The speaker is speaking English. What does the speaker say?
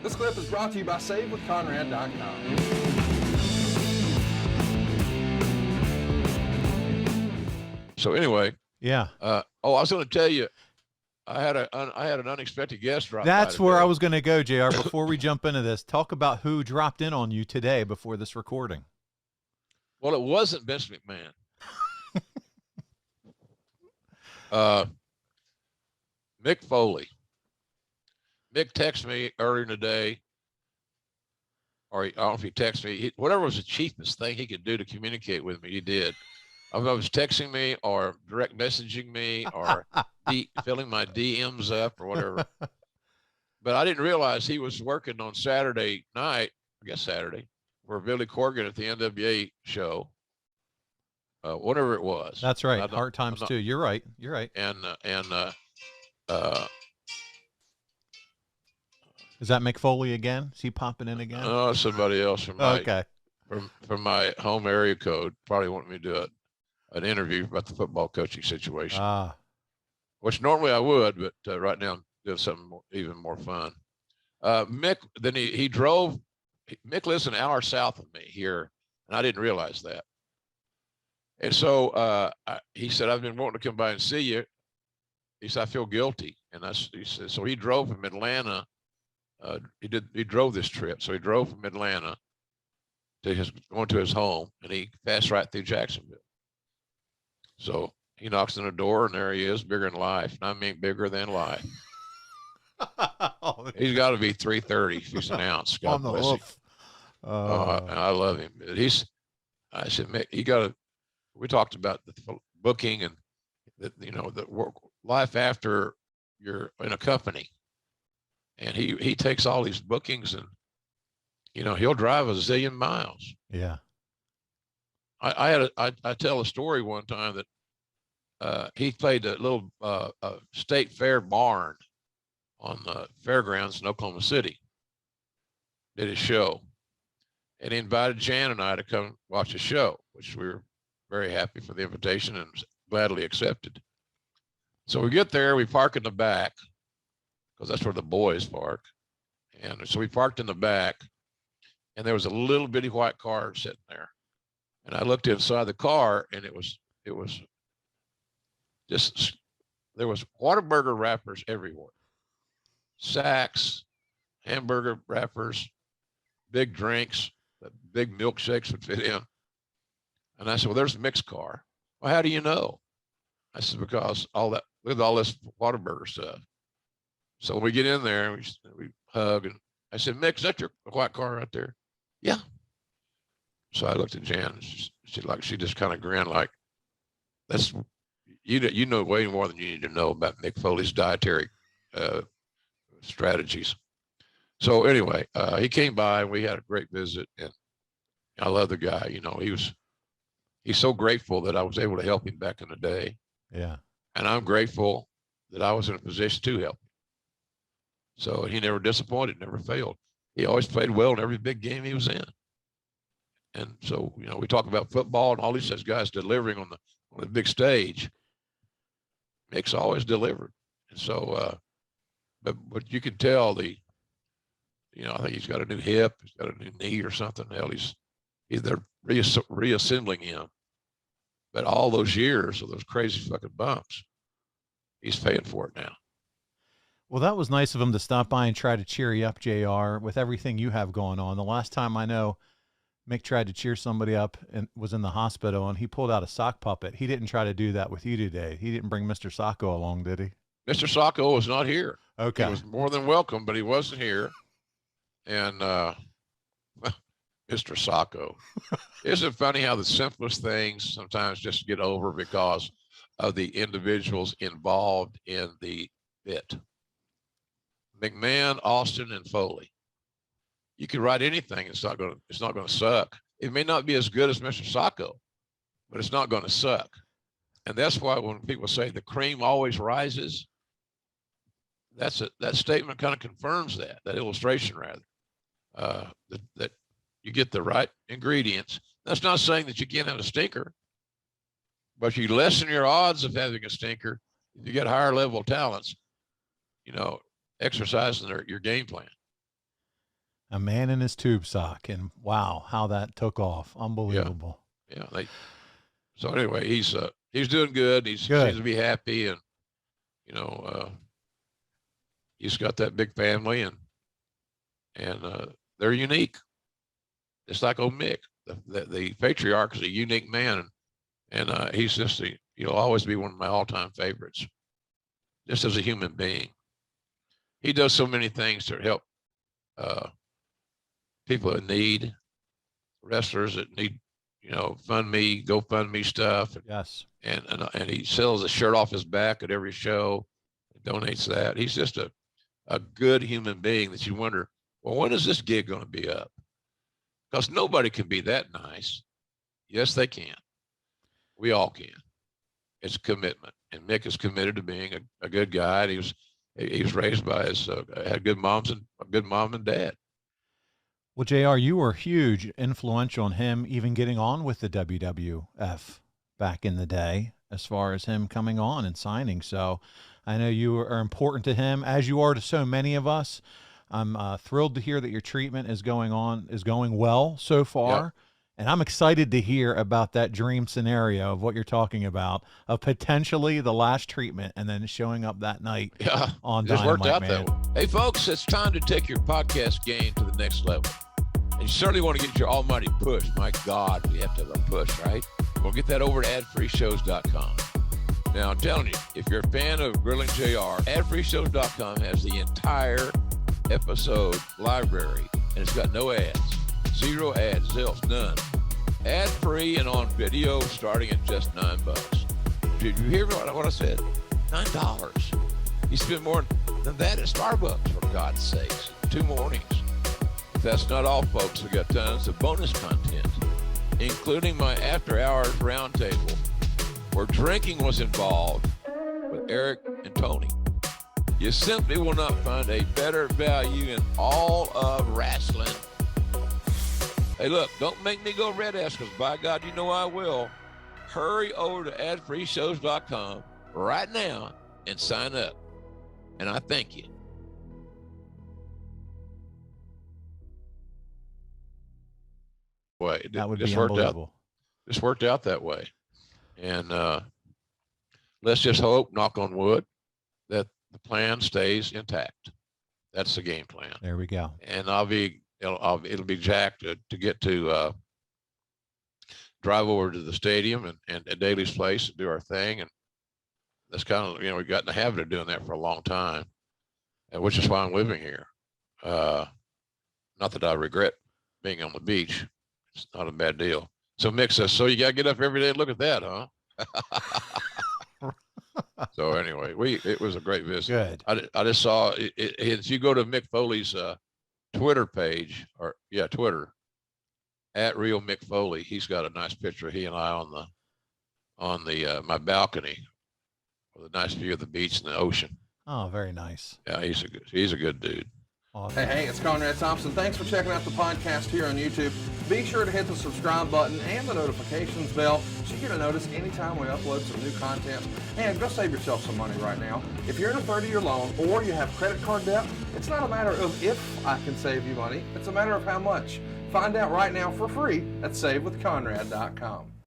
This clip is brought to you by SaveWithConrad.com. So anyway, yeah. I was going to tell you, I had an unexpected guest drop by That's where today. I was going to go, JR. Before we jump into this, talk about who dropped in on you today before this recording. Well, it wasn't Vince McMahon. Mick Foley. Mick texted me earlier in the day, or I don't know if he texted me. Whatever was the cheapest thing he could do to communicate with me, he did. I was texting me or direct messaging me or filling my DMs up or whatever. But I didn't realize he was working on Saturday night, I guess Saturday, for Billy Corgan at the NWA show. Whatever it was. That's right. Hard times too. You're right. You're right. And is that Mick Foley again? Is he popping in again? Oh, somebody else from my okay. from my home area code probably wanted me to do an interview about the football coaching situation. Which normally I would, but right now I'm doing something even more fun. Mick, then he drove. Mick lives an hour south of me here, and I didn't realize that. And so he said, "I've been wanting to come by and see you." He said, "I feel guilty," and he said, so he drove from Atlanta. He drove this trip, so he drove from Atlanta to going to his home, and he passed right through Jacksonville. So he knocks on the door, and there he is, bigger than life. And I mean bigger than life. He's got to be 330 if he's an ounce. God bless him. I love him. I said, Mick, you got to. We talked about the booking and the work life after you're in a company. And he takes all these bookings and, he'll drive a zillion miles. Yeah. I tell a story one time that he played a little state fair barn on the fairgrounds in Oklahoma City. Did his show. And he invited Jan and I to come watch the show, which we were very happy for the invitation and gladly accepted. So we get there, we park in the back, because that's where the boys park. And so we parked in the back, and there was a little bitty white car sitting there. And I looked inside the car, and it was just, there was Whataburger wrappers everywhere. Sacks, hamburger wrappers, big drinks, big milkshakes would fit in. And I said, well, there's a mixed car. Well, how do you know? I said, because look at all this Whataburger stuff. So we get in there and we hug, and I said, Mick, is that your white car right there? Yeah. So I looked at Jan, and she just kind of grinned like, that's, you know way more than you need to know about Mick Foley's dietary strategies. So anyway, he came by and we had a great visit, and I love the guy. He's so grateful that I was able to help him back in the day. Yeah. And I'm grateful that I was in a position to help him. So he never disappointed, never failed. He always played well in every big game he was in. And so, we talk about football and all these guys delivering on the big stage. Mick's always delivered. And so, but you can tell I think he's got a new hip, he's got a new knee or something. Hell, they're reassembling him. But all those years of those crazy fucking bumps, he's paying for it now. Well, that was nice of him to stop by and try to cheer you up, JR, with everything you have going on. The last time I know Mick tried to cheer somebody up and was in the hospital, and he pulled out a sock puppet. He didn't try to do that with you today. He didn't bring Mr. Sacco along, did he? Mr. Sacco was not here. Okay. He was more than welcome, but he wasn't here. And Mr. Sacco. Isn't it funny how the simplest things sometimes just get over because of the individuals involved in the bit? McMahon, Austin, and Foley. You can write anything. It's not going to suck. It may not be as good as Mr. Sacco, but it's not going to suck. And that's why when people say the cream always rises, that statement kind of confirms that illustration rather, that you get the right ingredients. That's not saying that you can't have a stinker, but you lessen your odds of having a stinker if you get higher level talents, exercising your game plan. A man in his tube sock, and wow, how that took off. Unbelievable. Yeah. So anyway, he's doing good. He seems to be happy, and he's got that big family, and they're unique. It's like old Mick, the patriarch is a unique man, and he's just he'll always be one of my all-time favorites, just as a human being. He does so many things to help people in need, wrestlers that need, GoFundMe stuff. Yes. And he sells a shirt off his back at every show, donates that. He's just a good human being that you wonder, well, when is this gig going to be up? Because nobody can be that nice. Yes, they can. We all can. It's commitment. And Mick is committed to being a good guy. And he was raised by had good moms and a good mom and dad. Well, JR, you were huge, influential in him even getting on with the WWF back in the day, as far as him coming on and signing. So I know you are important to him, as you are to so many of us. I'm thrilled to hear that your treatment is going well so far. Yep. And I'm excited to hear about that dream scenario of what you're talking about, of potentially the last treatment and then showing up that night on Dynamite. Just worked out that way. Hey, folks, it's time to take your podcast game to the next level. And you certainly want to get your almighty push. My God, we have to have a push, right? We'll get that over to adfreeshows.com. Now, I'm telling you, if you're a fan of Grilling JR, adfreeshows.com has the entire episode library, and it's got no ads. 0 ads, zilch, none. Ad-free and on video starting at just $9. Did you hear what I said? $9. You spend more than that at Starbucks, for God's sakes. 2 mornings. But that's not all, folks. We got tons of bonus content, including my after-hours roundtable, where drinking was involved with Eric and Tony. You simply will not find a better value in all of wrestling. Hey, look, don't make me go red ass, because by God, you know I will. Hurry over to adfreeshows.com right now and sign up. And I thank you. That would be unbelievable. This worked out that way. And let's just hope, knock on wood, that the plan stays intact. That's the game plan. There we go. And it'll be jacked to get to drive over to the stadium and at Daly's place and do our thing. And that's kind of, we've gotten the habit of doing that for a long time, and which is why I'm living here. Not that I regret being on the beach. It's not a bad deal. So Mick says, so you got to get up every day and look at that, huh? So anyway, it was a great visit. Good. I just saw it. If you go to Mick Foley's Twitter page, Twitter, at Real Mick Foley, he's got a nice picture of he and I on the my balcony with a nice view of the beach and the ocean. Oh, very nice. Yeah, he's a good dude. Awesome. Hey, it's Conrad Thompson. Thanks for checking out the podcast here on YouTube. Be sure to hit the subscribe button and the notifications bell so you get a notice anytime we upload some new content. And go save yourself some money right now. If you're in a 30-year loan or you have credit card debt, it's not a matter of if I can save you money. It's a matter of how much. Find out right now for free at SaveWithConrad.com.